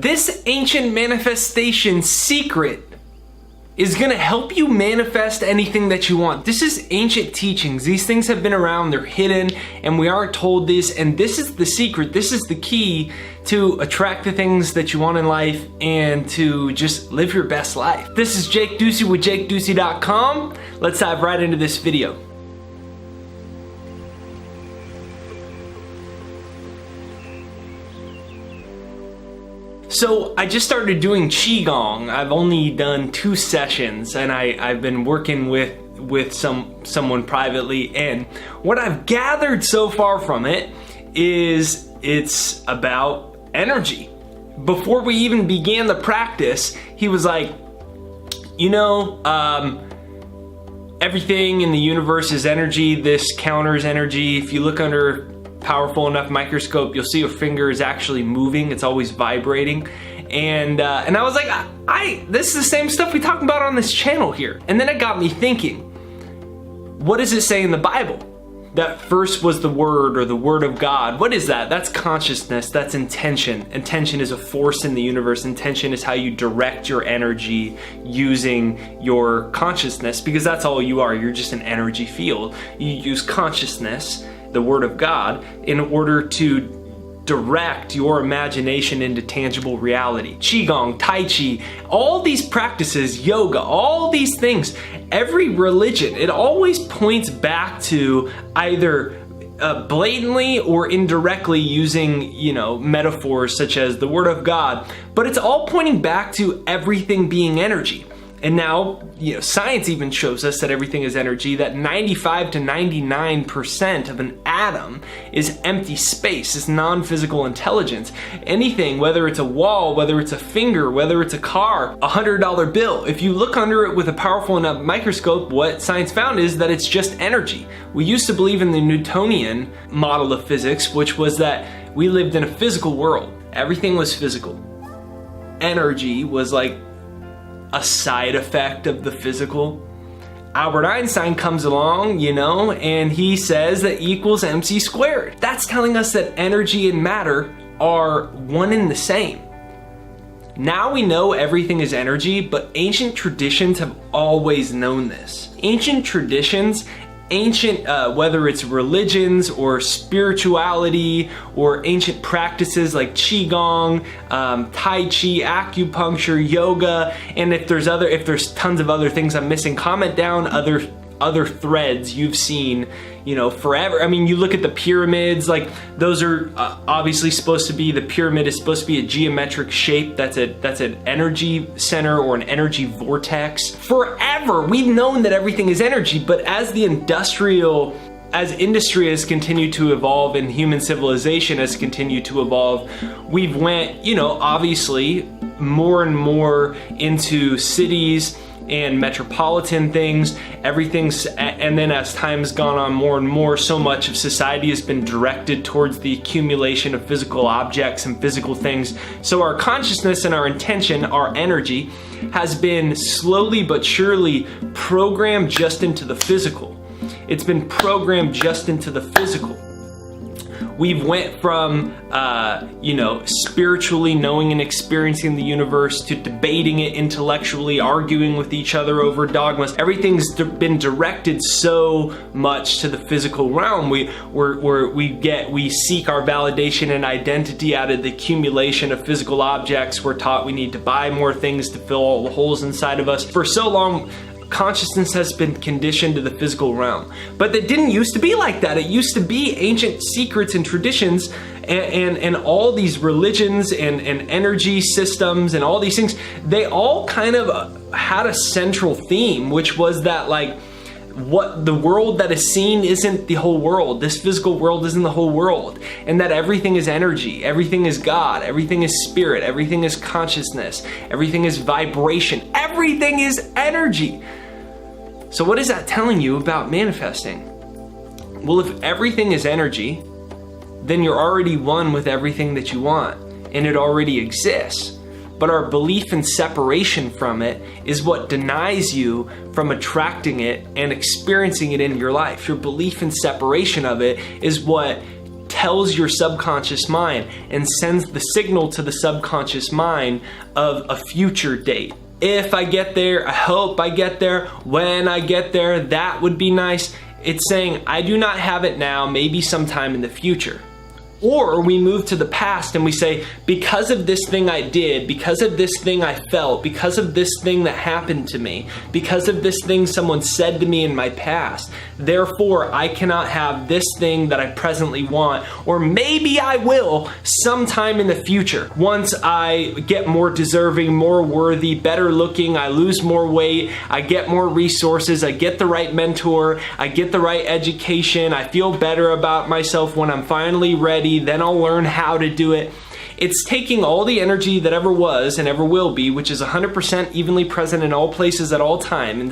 This ancient manifestation secret is gonna help you manifest anything that you want. This is ancient teachings. These things have been around, they're hidden, and we aren't told this, and this is the secret. This is the key to attract the things that you want in life and to just live your best life. This is Jake Ducey with JakeDucey.com. Let's dive right into this video. So I just started doing Qigong. I've only done 2 sessions, and I've been working with someone privately, and what I've gathered so far from it is it's about energy. Before we even began the practice, he was like, you know, everything in the universe is energy. This counters energy. If you look under powerful enough microscope, you'll see your finger is actually moving. It's always vibrating. And I was like, this is the same stuff we talk about on this channel here. And then it got me thinking, what does it say in the Bible? That first was the Word, or the Word of God. What is that? That's consciousness. That's intention. Intention is a force in the universe. Intention is how you direct your energy using your consciousness, because that's all you are. You're just an energy field. You use consciousness, the Word of God, in order to direct your imagination into tangible reality. Qigong, Tai Chi, all these practices, yoga, all these things, every religion, it always points back to either blatantly or indirectly using, you know, metaphors such as the Word of God, but it's all pointing back to everything being energy. And now, you know, science even shows us that everything is energy, that 95 to 99% of an atom is empty space, is non-physical intelligence. Anything, whether it's a wall, whether it's a finger, whether it's a car, a $100 bill, if you look under it with a powerful enough microscope, what science found is that it's just energy. We used to believe in the Newtonian model of physics, which was that we lived in a physical world. Everything was physical. Energy was like a side effect of the physical. Albert Einstein comes along, you know, and he says that E equals mc squared. That's telling us that energy and matter are one and the same. Now we know everything is energy, but ancient traditions have always known this. Ancient traditions, whether it's religions or spirituality or ancient practices like Qigong, Tai Chi, acupuncture, yoga, and if there's tons of other things I'm missing, comment down other threads you've seen, you know, forever. I mean, you look at the pyramids, like those are obviously supposed to be, the pyramid is supposed to be a geometric shape. That's an energy center or an energy vortex. Forever, we've known that everything is energy, but as industry has continued to evolve and human civilization has continued to evolve, we've went, you know, obviously more and more into cities and metropolitan things, and then as time's gone on more and more, so much of society has been directed towards the accumulation of physical objects and physical things. So our consciousness and our intention, our energy, has been slowly but surely programmed just into the physical. It's been programmed just into the physical. We've went from, you know, spiritually knowing and experiencing the universe to debating it intellectually, arguing with each other over dogmas. Everything's been directed so much to the physical realm. We seek our validation and identity out of the accumulation of physical objects. We're taught we need to buy more things to fill all the holes inside of us. For so long, consciousness has been conditioned to the physical realm. But it didn't used to be like that. It used to be ancient secrets and traditions and all these religions and energy systems and all these things, they all kind of had a central theme, which was that, like, what the world that is seen isn't the whole world. This physical world isn't the whole world. And that everything is energy, everything is God, everything is spirit, everything is consciousness, everything is vibration, everything is energy. So what is that telling you about manifesting? Well, if everything is energy, then you're already one with everything that you want, and it already exists. But our belief in separation from it is what denies you from attracting it and experiencing it in your life. Your belief in separation of it is what tells your subconscious mind and sends the signal to the subconscious mind of a future date. If I get there, I hope I get there. When I get there, that would be nice. It's saying, I do not have it now, maybe sometime in the future. Or we move to the past and we say, because of this thing I did, because of this thing I felt, because of this thing that happened to me, because of this thing someone said to me in my past, therefore I cannot have this thing that I presently want, or maybe I will sometime in the future. Once I get more deserving, more worthy, better looking, I lose more weight, I get more resources, I get the right mentor, I get the right education, I feel better about myself when I'm finally ready, then I'll learn how to do it. It's taking all the energy that ever was and ever will be, which is 100% evenly present in all places at all time, in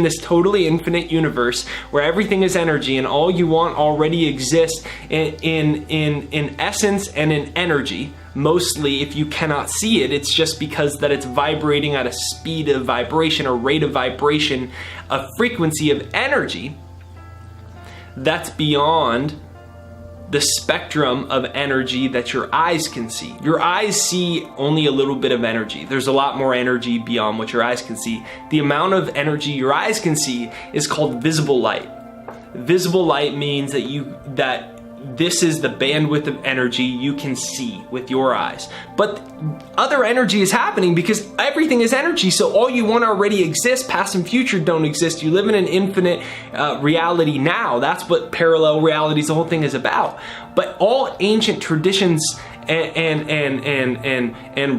this totally infinite universe where everything is energy and all you want already exists in essence and in energy. Mostly, if you cannot see it, it's just because that it's vibrating at a speed of vibration, a rate of vibration, a frequency of energy that's beyond the spectrum of energy that your eyes can see. Your eyes see only a little bit of energy. There's a lot more energy beyond what your eyes can see. The amount of energy your eyes can see is called visible light. Visible light means that this is the bandwidth of energy you can see with your eyes. But other energy is happening because everything is energy, so all you want already exists, past and future don't exist. You live in an infinite reality now. That's what parallel realities, the whole thing is about. But all ancient traditions and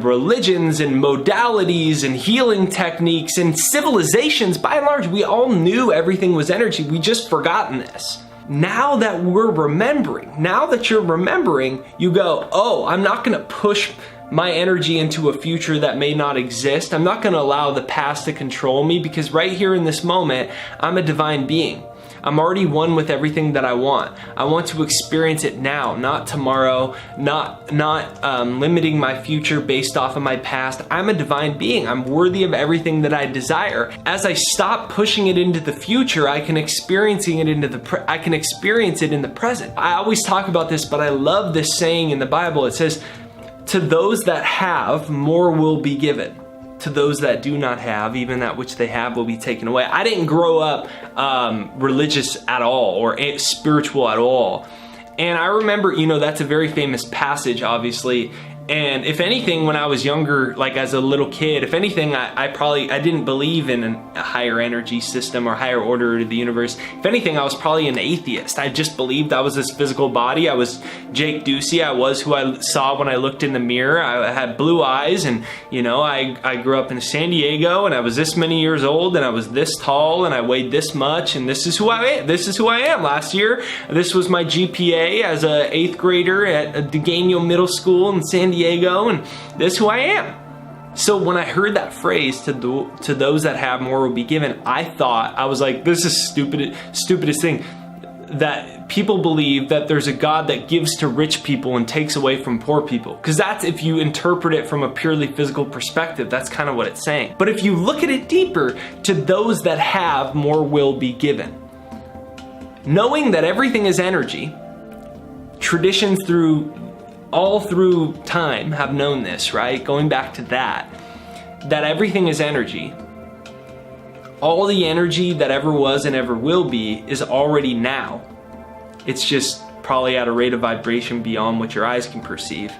religions and modalities and healing techniques and civilizations, by and large, we all knew everything was energy. We just forgotten this. Now that we're remembering, now that you're remembering, you go, oh, I'm not gonna push my energy into a future that may not exist. I'm not gonna allow the past to control me, because right here in this moment, I'm a divine being. I'm already one with everything that I want. I want to experience it now, not tomorrow, not limiting my future based off of my past. I'm a divine being. I'm worthy of everything that I desire. As I stop pushing it into the future, I can experience it in the present. I always talk about this, but I love this saying in the Bible. It says, "To those that have, more will be given. To those that do not have, even that which they have will be taken away." I didn't grow up religious at all or spiritual at all. And I remember, that's a very famous passage, obviously. And if anything, when I was younger, like as a little kid, if anything, I didn't believe in a higher energy system or higher order of the universe. If anything, I was probably an atheist. I just believed I was this physical body. I was Jake Ducey. I was who I saw when I looked in the mirror. I had blue eyes, and I grew up in San Diego, and I was this many years old, and I was this tall, and I weighed this much, and this is who I am. This is who I am. Last year, this was my GPA as an 8th grader at Degano Middle School in San Diego, and this is who I am. So when I heard that phrase, to those that have, more will be given, I was like, this is stupidest thing. That people believe that there's a God that gives to rich people and takes away from poor people. Because that's, if you interpret it from a purely physical perspective, that's kind of what it's saying. But if you look at it deeper, to those that have, more will be given. Knowing that everything is energy, traditions all through time have known this, right? Going back to that everything is energy. All the energy that ever was and ever will be is already now. It's just probably at a rate of vibration beyond what your eyes can perceive.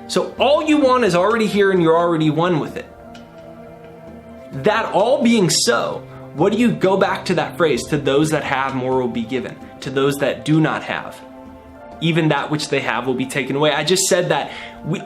So all you want is already here, and you're already one with it. That all being so, what do you go back to that phrase? To those that have, more will be given. To those that do not have, even that which they have will be taken away. I just said that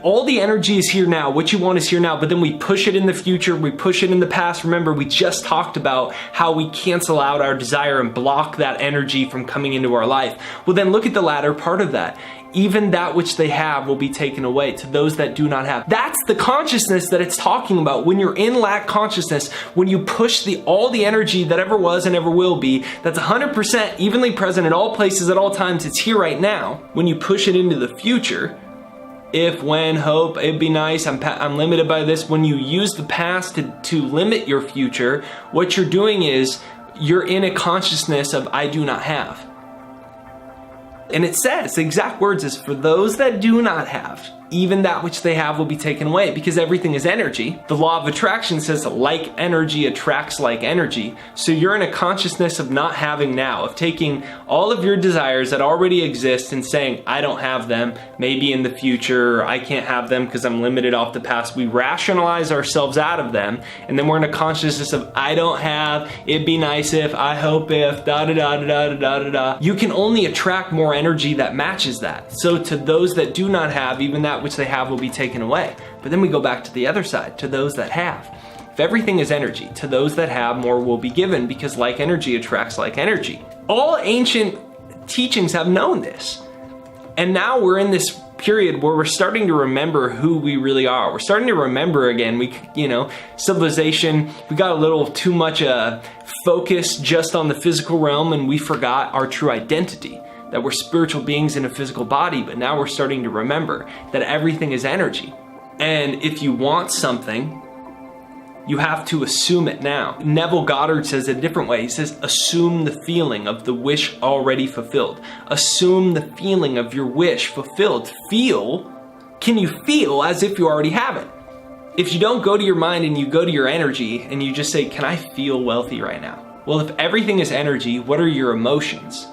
all the energy is here now. What you want is here now, but then we push it in the future, we push it in the past. Remember, we just talked about how we cancel out our desire and block that energy from coming into our life. Well, then look at the latter part of that. Even that which they have will be taken away. To those that do not have. That's the consciousness that it's talking about. When you're in lack consciousness, when you push all the energy that ever was and ever will be, that's 100% evenly present at all places at all times. It's here right now. When you push it into the future, if, when, hope, it'd be nice, I'm limited by this. When you use the past to limit your future, what you're doing is you're in a consciousness of I do not have. And it says, the exact words is, for those that do not have, even that which they have will be taken away, because everything is energy. The law of attraction says like energy attracts like energy. So you're in a consciousness of not having now, of taking all of your desires that already exist and saying, I don't have them, maybe in the future, or I can't have them because I'm limited off the past. We rationalize ourselves out of them, and then we're in a consciousness of, I don't have, it'd be nice if, I hope if, da da da da da da da da. You can only attract more energy that matches that. So to those that do not have, even that which they have will be taken away. But then we go back to the other side, to those that have. If everything is energy, to those that have, more will be given, because like energy attracts like energy. All ancient teachings have known this. And now we're in this period where we're starting to remember who we really are. We're starting to remember again, civilization, we got a little too much focus just on the physical realm, and we forgot our true identity. That we're spiritual beings in a physical body, but now we're starting to remember that everything is energy. And if you want something, you have to assume it now. Neville Goddard says it a different way. He says, assume the feeling of the wish already fulfilled. Assume the feeling of your wish fulfilled. Can you feel as if you already have it? If you don't go to your mind and you go to your energy and you just say, can I feel wealthy right now? Well, if everything is energy, what are your emotions?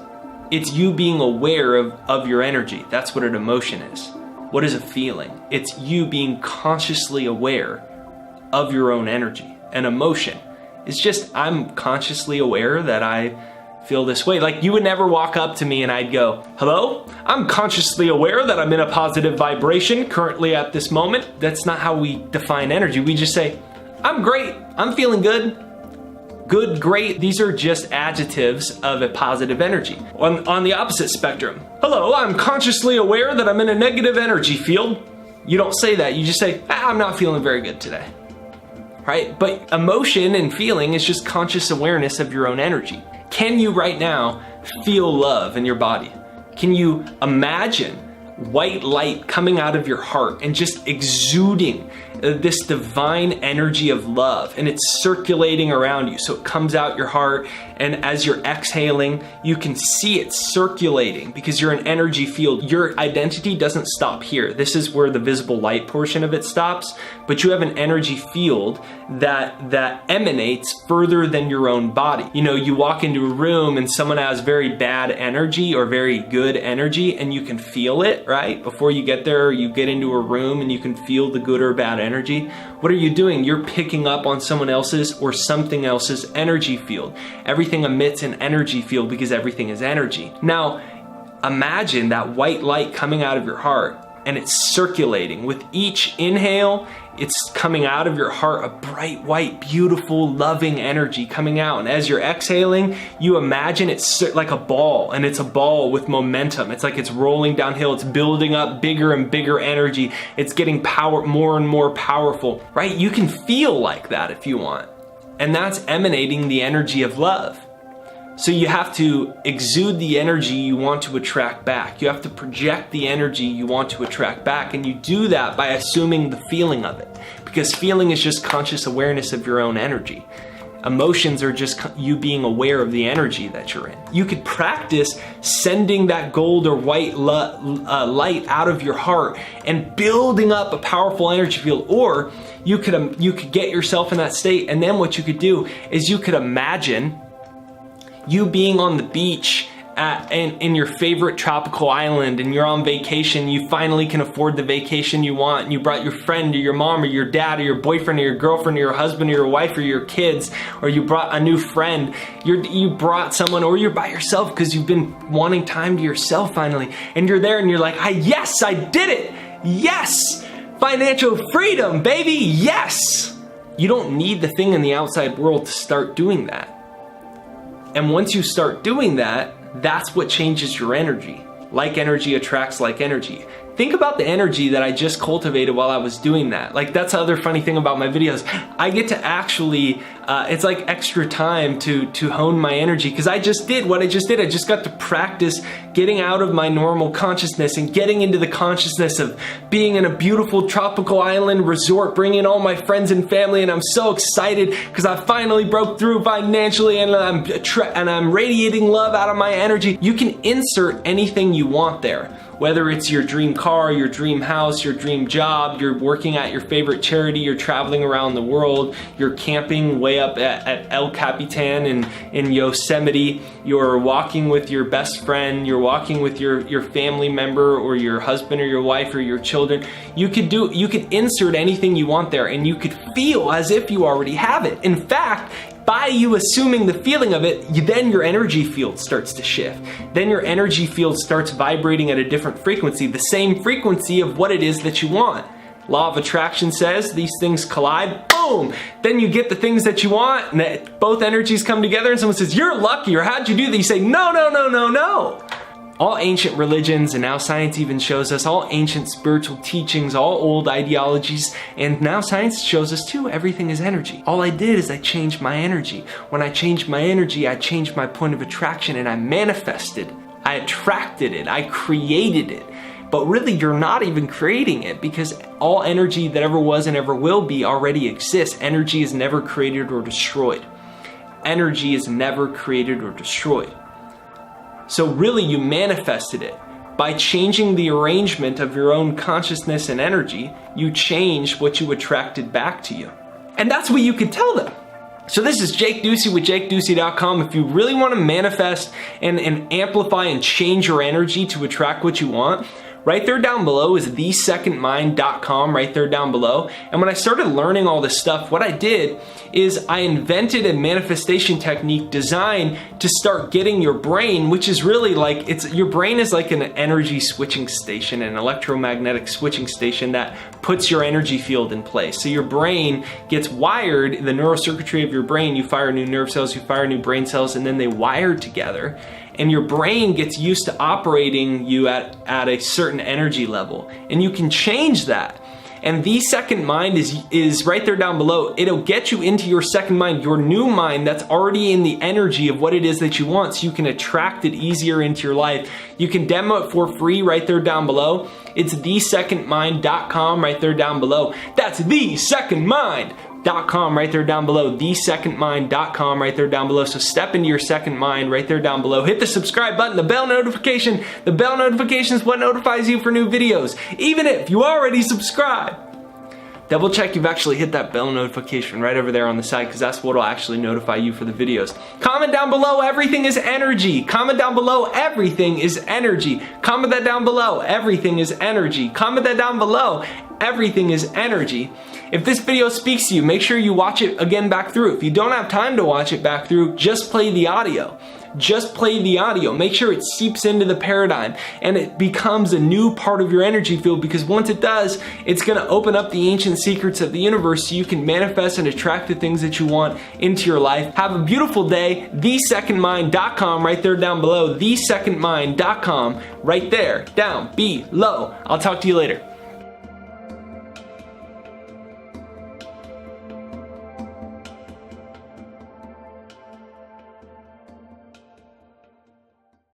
It's you being aware of your energy. That's what an emotion is. What is a feeling? It's you being consciously aware of your own energy. An emotion is just, I'm consciously aware that I feel this way. Like, you would never walk up to me and I'd go, hello, I'm consciously aware that I'm in a positive vibration currently at this moment. That's not how we define energy. We just say, I'm great, I'm feeling good. Good, great, these are just adjectives of a positive energy. On the opposite spectrum, hello, I'm consciously aware that I'm in a negative energy field. You don't say that, you just say, I'm not feeling very good today. Right? But emotion and feeling is just conscious awareness of your own energy. Can you right now feel love in your body? Can you imagine white light coming out of your heart and just exuding this divine energy of love, and it's circulating around you, so it comes out your heart, and as you're exhaling you can see it circulating because you're an energy field. Your identity doesn't stop here. This is where the visible light portion of it stops, but you have an energy field that emanates further than your own body. You walk into a room and someone has very bad energy or very good energy, and you can feel it, right? Before you get there, you get into a room and you can feel the good or bad energy. What are you doing? You're picking up on someone else's or something else's energy field. Everything emits an energy field because everything is energy. Now, imagine that white light coming out of your heart, and it's circulating. With each inhale, it's coming out of your heart, a bright, white, beautiful, loving energy coming out. And as you're exhaling, you imagine it's like a ball, and it's a ball with momentum. It's like it's rolling downhill. It's building up bigger and bigger energy. It's getting more and more powerful, right? You can feel like that if you want. And that's emanating the energy of love. So you have to exude the energy you want to attract back. You have to project the energy you want to attract back. And you do that by assuming the feeling of it. Because feeling is just conscious awareness of your own energy. Emotions are just you being aware of the energy that you're in. You could practice sending that gold or white light out of your heart and building up a powerful energy field. Or you could get yourself in that state, and then what you could do is you could imagine you being on the beach in your favorite tropical island, and you're on vacation. You finally can afford the vacation you want, and you brought your friend or your mom or your dad or your boyfriend or your girlfriend or your husband or your wife or your kids, or you brought a new friend. You brought someone, or you're by yourself because you've been wanting time to yourself finally, and you're there and you're like, yes, I did it. Yes, financial freedom, baby, yes. You don't need the thing in the outside world to start doing that. And once you start doing that, that's what changes your energy. Like energy attracts like energy. think about the energy that I just cultivated while I was doing that. Like, that's the other funny thing about my videos. I get to actually, it's like extra time to hone my energy, because I just did what I just did. I just got to practice getting out of my normal consciousness and getting into the consciousness of being in a beautiful tropical island resort, bringing all my friends and family, and I'm so excited because I finally broke through financially, and I'm radiating love out of my energy. You can insert anything you want there. Whether it's your dream car, your dream house, your dream job, you're working at your favorite charity, you're traveling around the world, you're camping way up at El Capitan in Yosemite, you're walking with your best friend, you're walking with your family member or your husband or your wife or your children. You could insert anything you want there, and you could feel as if you already have it. In fact, by you assuming the feeling of it, then your energy field starts to shift. Then your energy field starts vibrating at a different frequency, the same frequency of what it is that you want. Law of attraction says these things collide, boom! Then you get the things that you want, and both energies come together, and someone says, "You're lucky," or "How'd you do that?" You say, "No, no, no, no, no." All ancient religions, and now science even shows us, all ancient spiritual teachings, all old ideologies, and now science shows us too, everything is energy. All I did is I changed my energy. When I changed my energy, I changed my point of attraction, and I manifested. I attracted it. I created it. But really, you're not even creating it, because all energy that ever was and ever will be already exists. Energy is never created or destroyed. Energy is never created or destroyed. So really, you manifested it. By changing the arrangement of your own consciousness and energy, you changed what you attracted back to you. And that's what you could tell them. So this is Jake Ducey with JakeDucey.com. If you really want to manifest and amplify and change your energy to attract what you want, right there down below is thesecondmind.com, right there down below. And when I started learning all this stuff, what I did is I invented a manifestation technique designed to start getting your brain, which is really like, your brain is like an energy switching station, an electromagnetic switching station that puts your energy field in place. So your brain gets wired, the neurocircuitry of your brain, you fire new nerve cells, you fire new brain cells, and then they wire together. And your brain gets used to operating you at a certain energy level. And you can change that. And the second mind is right there down below. It'll get you into your second mind, your new mind that's already in the energy of what it is that you want, so you can attract it easier into your life. You can demo it for free right there down below. It's thesecondmind.com right there down below. That's thesecondmind.com right there down below. Thesecondmind.com right there down below. So step into your second mind right there down below. Hit the subscribe button, the bell notification. The bell notification is what notifies you for new videos, even if you already subscribe. Double check you've actually hit that bell notification right over there on the side, because that's what will actually notify you for the videos. Comment down below, everything is energy. Comment down below, everything is energy. Comment that down below, everything is energy. Comment that down below, everything is energy. If this video speaks to you, make sure you watch it again back through. If you don't have time to watch it back through, just play the audio. Just play the audio. Make sure it seeps into the paradigm and it becomes a new part of your energy field, because once it does, it's going to open up the ancient secrets of the universe so you can manifest and attract the things that you want into your life. Have a beautiful day. Thesecondmind.com right there down below. Thesecondmind.com right there down below. I'll talk to you later.